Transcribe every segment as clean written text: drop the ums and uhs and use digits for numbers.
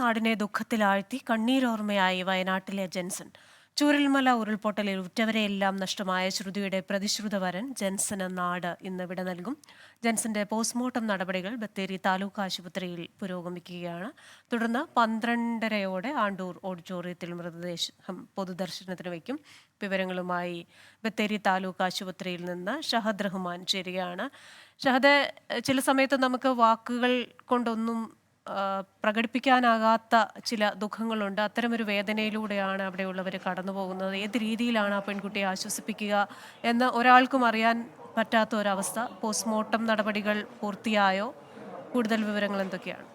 നാടിനെ ദുഃഖത്തിലാഴ്ത്തി കണ്ണീരോർമ്മയായി വയനാട്ടിലെ ജെൻസൺ. ചൂരൽമല ഉരുൾപൊട്ടലിൽ ഉറ്റവരെയെല്ലാം നഷ്ടമായ ശ്രുതിയുടെ പ്രതിശ്രുത വരൻ ജെൻസന് നാട് ഇന്ന് വിട നൽകും. ജെൻസന്റെ പോസ്റ്റ്മോർട്ടം നടപടികൾ ബത്തേരി താലൂക്ക് ആശുപത്രിയിൽ പുരോഗമിക്കുകയാണ്. തുടർന്ന് 12:30 ആണ്ടൂർ ഓഡിറ്റോറിയത്തിൽ മൃതദേഹം പൊതുദർശനത്തിന് വയ്ക്കും. വിവരങ്ങളുമായി ബത്തേരി താലൂക്ക് ആശുപത്രിയിൽ നിന്ന് ഷഹദ് റഹ്മാൻ ചേരുകയാണ്. ഷഹദ്, ചില സമയത്ത് നമുക്ക് വാക്കുകൾ കൊണ്ടൊന്നും പ്രകടിപ്പിക്കാനാകാത്ത ചില ദുഃഖങ്ങളുണ്ട്. അത്തരമൊരു വേദനയിലൂടെയാണ് അവിടെയുള്ളവർ കടന്നു പോകുന്നത്. ഏത് രീതിയിലാണ് ആ പെൺകുട്ടിയെ ആശ്വസിപ്പിക്കുക എന്ന് ഒരാൾക്കും അറിയാൻ പറ്റാത്ത ഒരവസ്ഥ. പോസ്റ്റ്മോർട്ടം നടപടികൾ പൂർത്തിയായോ? കൂടുതൽ വിവരങ്ങൾ എന്തൊക്കെയാണ്?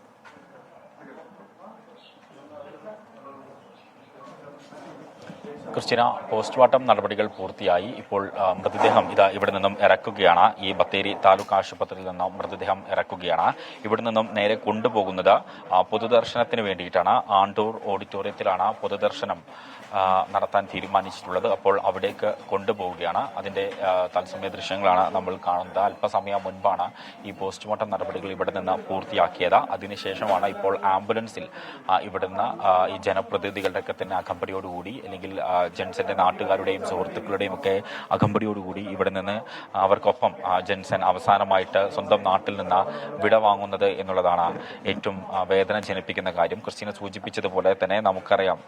ക്രിസ്ത്യന, പോസ്റ്റ്മോർട്ടം നടപടികൾ പൂർത്തിയായി. ഇപ്പോൾ മൃതദേഹം ഇവിടെ നിന്നും ഇറക്കുകയാണ്. ഈ ബത്തേരി താലൂക്ക് ആശുപത്രിയിൽ നിന്നും മൃതദേഹം ഇറക്കുകയാണ്. ഇവിടെ നിന്നും നേരെ കൊണ്ടുപോകുന്നത് പൊതുദർശനത്തിന് വേണ്ടിയിട്ടാണ്. ആണ്ടൂർ ഓഡിറ്റോറിയത്തിലാണ് പൊതുദർശനം നടത്താൻ തീരുമാനിച്ചിട്ടുള്ളത്. അപ്പോൾ അവിടേക്ക് കൊണ്ടുപോവുകയാണ്. അതിൻ്റെ തത്സമയ ദൃശ്യങ്ങളാണ് നമ്മൾ കാണുന്നത്. അല്പസമയം മുൻപാണ് ഈ പോസ്റ്റ്മോർട്ടം നടപടികൾ ഇവിടെ നിന്ന് പൂർത്തിയാക്കിയത്. അതിനുശേഷമാണ് ഇപ്പോൾ ആംബുലൻസിൽ ഇവിടുന്ന് ഈ ജനപ്രതിനിധികളുടെയൊക്കെ തന്നെ അകമ്പടിയോടുകൂടി, അല്ലെങ്കിൽ ജെൻസന്റെ നാട്ടുകാരുടെയും സുഹൃത്തുക്കളുടെയും ഒക്കെ അകമ്പടിയോടുകൂടി ഇവിടെ നിന്ന് അവർക്കൊപ്പം ജെൻസൻ അവസാനമായിട്ട് സ്വന്തം നാട്ടിൽ നിന്ന് വിട വാങ്ങുന്നത് എന്നുള്ളതാണ് ഏറ്റവും വേദന ജനിപ്പിക്കുന്ന കാര്യം. ക്രിസ്റ്റീന സൂചിപ്പിച്ചതുപോലെ തന്നെ നമുക്കറിയാം,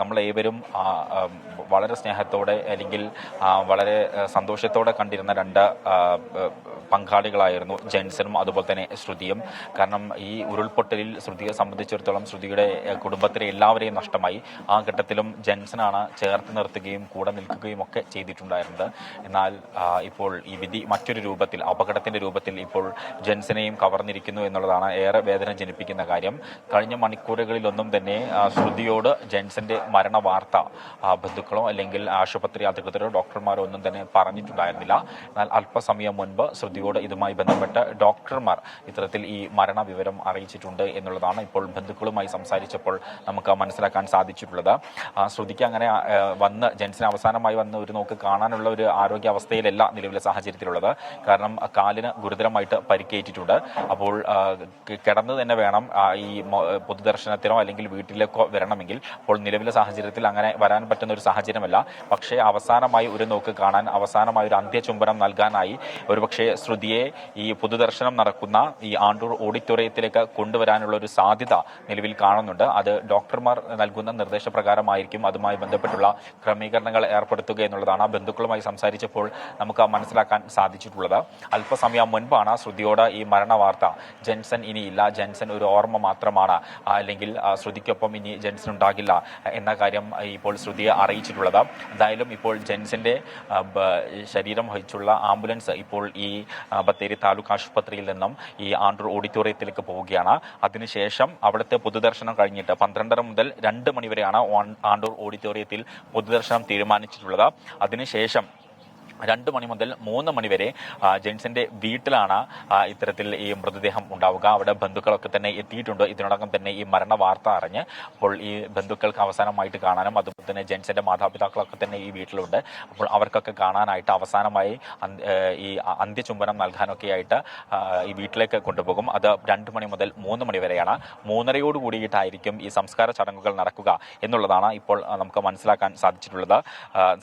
നമ്മളേവരും വളരെ സ്നേഹത്തോടെ അല്ലെങ്കിൽ വളരെ സന്തോഷത്തോടെ കണ്ടിരുന്ന രണ്ട് പങ്കാളികളായിരുന്നു ജെൻസനും അതുപോലെ തന്നെ ശ്രുതിയും. കാരണം ഈ ഉരുൾപൊട്ടലിൽ ശ്രുതിയെ സംബന്ധിച്ചിടത്തോളം ശ്രുതിയുടെ കുടുംബത്തിലെ എല്ലാവരെയും നഷ്ടമായി. ആ ഘട്ടത്തിലും ജെൻസനാണ് ചേർത്ത് നിർത്തുകയും കൂടെ നിൽക്കുകയും ഒക്കെ ചെയ്തിട്ടുണ്ടായിരുന്നത്. എന്നാൽ ഇപ്പോൾ ഈ വിധി മറ്റൊരു രൂപത്തിൽ, അപകടത്തിന്റെ രൂപത്തിൽ ഇപ്പോൾ ജെൻസനെയും കവർന്നിരിക്കുന്നു എന്നുള്ളതാണ് ഏറെ വേദന ജനിപ്പിക്കുന്ന കാര്യം. കഴിഞ്ഞ മണിക്കൂറുകളിലൊന്നും തന്നെ ശ്രുതിയോട് ജെൻസന്റെ മരണ വാർത്ത ബന്ധുക്കളോ അല്ലെങ്കിൽ ആശുപത്രി അധികൃതരോ ഡോക്ടർമാരോ ഒന്നും തന്നെ പറഞ്ഞിട്ടുണ്ടായിരുന്നില്ല. എന്നാൽ അല്പസമയം മുൻപ് ശ്രുതിയോട് ഇതുമായി ബന്ധപ്പെട്ട് ഡോക്ടർമാർ ഇത്തരത്തിൽ ഈ മരണ വിവരം അറിയിച്ചിട്ടുണ്ട് എന്നുള്ളതാണ് ഇപ്പോൾ ബന്ധുക്കളുമായി സംസാരിച്ചപ്പോൾ നമുക്ക് മനസ്സിലാക്കാൻ സാധിച്ചിട്ടുള്ളത്. ശ്രുതിക്ക് അങ്ങനെ വന്ന് ജെൻസൻ അവസാനമായി വന്ന് ഒരു നോക്ക് കാണാനുള്ള ഒരു ആരോഗ്യാവസ്ഥയിലല്ല നിലവിലെ സാഹചര്യത്തിലുള്ളത്. കാരണം കാലിന് ഗുരുതരമായിട്ട് പരിക്കേറ്റിട്ടുണ്ട്. അപ്പോൾ കിടന്നു തന്നെ വേണം ഈ പൊതുദർശനത്തിനോ അല്ലെങ്കിൽ വീട്ടിലേക്കോ വരണമെങ്കിൽ. അപ്പോൾ നിലവിലെ സാഹചര്യത്തിൽ അങ്ങനെ വരാൻ പറ്റുന്ന ഒരു സാഹചര്യമല്ല. പക്ഷേ അവസാനമായി ഒരു നോക്ക് കാണാൻ, അവസാനമായി ഒരു അന്ത്യചുംബനം നൽകാനായി ഒരുപക്ഷെ ശ്രുതിയെ ഈ പൊതുദർശനം നടക്കുന്ന ഈ ആണ്ടൂർ ഓഡിറ്റോറിയത്തിലേക്ക് കൊണ്ടുവരാനുള്ള ഒരു സാധ്യത നിലവിൽ കാണുന്നുണ്ട്. അത് ഡോക്ടർമാർ നൽകുന്ന നിർദ്ദേശപ്രകാരമായിരിക്കും അതുമായി ബന്ധപ്പെട്ടുള്ള ക്രമീകരണങ്ങൾ ഏർപ്പെടുത്തുക എന്നുള്ളതാണ് ബന്ധുക്കളുമായി സംസാരിച്ചപ്പോൾ നമുക്ക് മനസ്സിലാക്കാൻ സാധിച്ചിട്ടുള്ളത്. അല്പസമയം മുൻപാണ് ശ്രുതിയോട് ഈ മരണ വാർത്ത, ജെൻസൻ ഇനിയില്ല, ജെൻസൻ ഒരു ഓർമ്മ മാത്രമാണ്, അല്ലെങ്കിൽ ശ്രുതിക്കൊപ്പം ഇനി ജെൻസൻ ഉണ്ടാകില്ല എന്ന കാര്യം ഇപ്പോൾ ശ്രുതിയെ അറിയിച്ചിട്ടുള്ളത്. എന്തായാലും ഇപ്പോൾ ജെൻസന്റെ ശരീരം വഹിച്ചുള്ള ആംബുലൻസ് ഇപ്പോൾ ഈ ബത്തേരി താലൂക്ക് ആശുപത്രിയിൽ നിന്നും ഈ ആണ്ടൂർ ഓഡിറ്റോറിയത്തിലേക്ക് പോവുകയാണ്. അതിനുശേഷം അവിടുത്തെ പൊതുദർശനം കഴിഞ്ഞിട്ട് 12:30 മുതൽ 2 മണി വരെയാണ് ആണ്ടൂർ ഓഡിറ്റോറിയത്തിൽ പൊതുദർശനം തീരുമാനിച്ചിട്ടുള്ളത്. അതിനുശേഷം 2 മണി മുതൽ 3 മണി വരെ ജെൻസന്റെ വീട്ടിലാണ് ഇത്തരത്തിൽ ഈ മൃതദേഹം ഉണ്ടാവുക. അവിടെ ബന്ധുക്കളൊക്കെ തന്നെ എത്തിയിട്ടുണ്ട്. ഇതിനോടകം തന്നെ ഈ മരണ വാർത്ത അറിഞ്ഞ് അപ്പോൾ ഈ ബന്ധുക്കൾക്ക് അവസാനമായിട്ട് കാണാനും, അതുപോലെ തന്നെ ജെൻസന്റെ മാതാപിതാക്കളൊക്കെ തന്നെ ഈ വീട്ടിലുണ്ട്. അപ്പോൾ അവർക്കൊക്കെ കാണാനായിട്ട് അവസാനമായി ഈ അന്ത്യചുംബനം നൽകാനൊക്കെ ആയിട്ട് ഈ വീട്ടിലേക്ക് കൊണ്ടുപോകും. അത് 2 മണി മുതൽ 3 മണി വരെയാണ്. 3:30 കൂടിയിട്ടായിരിക്കും ഈ സംസ്കാര ചടങ്ങുകൾ നടക്കുക എന്നുള്ളതാണ് ഇപ്പോൾ നമുക്ക് മനസ്സിലാക്കാൻ സാധിച്ചിട്ടുള്ളത്.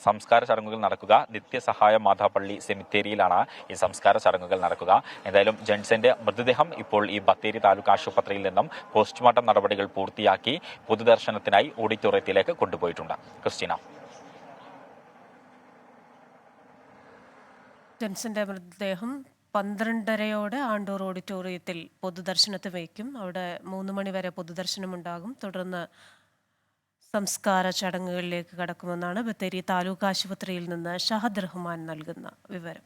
സംസ്കാര ചടങ്ങുകൾ നടക്കുക നിത്യസഹായ മാതാപള്ളി സെമിത്തേരിയിലാണ് ഈ സംസ്കാര ചടങ്ങുകൾ നടക്കുക. എന്തായാലും ജെൻസന്റെ മൃതദേഹം ഇപ്പോൾ ഈ ബത്തേരി താലൂക്ക് ആശുപത്രിയിൽ നിന്നും പോസ്റ്റ്മോർട്ടം നടപടികൾ പൂർത്തിയാക്കി പൊതുദർശനത്തിനായി ഓഡിറ്റോറിയത്തിലേക്ക് കൊണ്ടുപോയിട്ടുണ്ട്. ക്രിസ്റ്റീന, ജെൻസന്റെ മൃതദേഹം 12:30 ആണ്ടൂർ ഓഡിറ്റോറിയത്തിൽ പൊതുദർശനത്തിന് വയ്ക്കും. അവിടെ 3 മണി വരെ പൊതുദർശനമുണ്ടാകും. തുടർന്ന് സംസ്കാര ചടങ്ങുകളിലേക്ക് കടക്കുമെന്നാണ് ബത്തേരി താലൂക്ക് ആശുപത്രിയിൽ നിന്ന് ഷഹദ് റഹ്മാൻ നൽകുന്ന വിവരം.